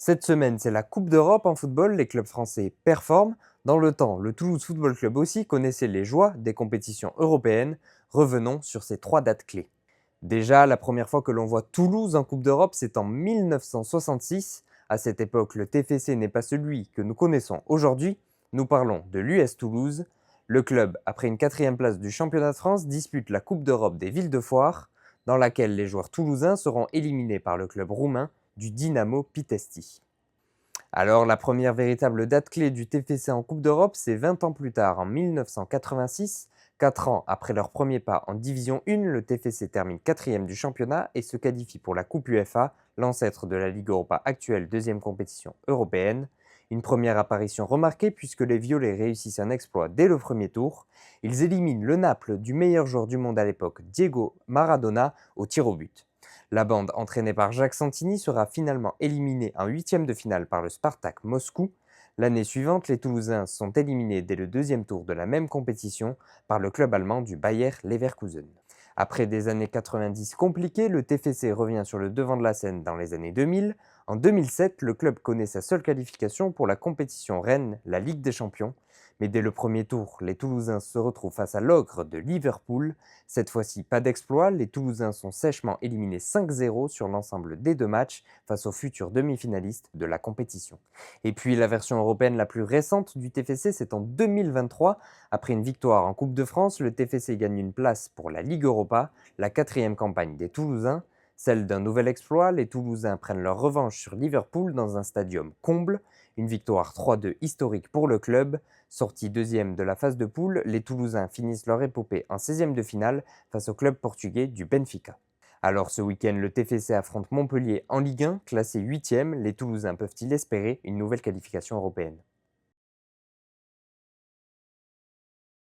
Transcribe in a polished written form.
Cette semaine, c'est la Coupe d'Europe en football. Les clubs français performent. Dans le temps, le Toulouse Football Club aussi connaissait les joies des compétitions européennes. Revenons sur ces trois dates clés. Déjà, la première fois que l'on voit Toulouse en Coupe d'Europe, c'est en 1966. À cette époque, le TFC n'est pas celui que nous connaissons aujourd'hui. Nous parlons de l'US Toulouse. Le club, après une quatrième place du championnat de France, dispute la Coupe d'Europe des villes de foire, dans laquelle les joueurs toulousains seront éliminés par le club roumain du Dynamo Pitești. Alors, la première véritable date clé du TFC en Coupe d'Europe, c'est 20 ans plus tard, en 1986. 4 ans après leur premier pas en Division 1, le TFC termine quatrième du championnat et se qualifie pour la Coupe UEFA, l'ancêtre de la Ligue Europa actuelle, deuxième compétition européenne. Une première apparition remarquée puisque les Violets réussissent un exploit dès le premier tour. Ils éliminent le Naples du meilleur joueur du monde à l'époque, Diego Maradona, au tir au but. La bande entraînée par Jacques Santini sera finalement éliminée en huitième de finale par le Spartak Moscou. L'année suivante, les Toulousains sont éliminés dès le deuxième tour de la même compétition par le club allemand du Bayer Leverkusen. Après des années 90 compliquées, le TFC revient sur le devant de la scène dans les années 2000. En 2007, le club connaît sa seule qualification pour la compétition reine, la Ligue des Champions. Mais dès le premier tour, les Toulousains se retrouvent face à l'ogre de Liverpool. Cette fois-ci, pas d'exploit, les Toulousains sont sèchement éliminés 5-0 sur l'ensemble des deux matchs face aux futurs demi-finalistes de la compétition. Et puis la version européenne la plus récente du TFC, c'est en 2023. Après une victoire en Coupe de France, le TFC gagne une place pour la Ligue Europa, la quatrième campagne des Toulousains. Celle d'un nouvel exploit, les Toulousains prennent leur revanche sur Liverpool dans un stadium comble. Une victoire 3-2 historique pour le club. Sortis deuxième de la phase de poule, les Toulousains finissent leur épopée en 16e de finale face au club portugais du Benfica. Alors ce week-end, le TFC affronte Montpellier en Ligue 1, classé 8e. Les Toulousains peuvent-ils espérer une nouvelle qualification européenne ?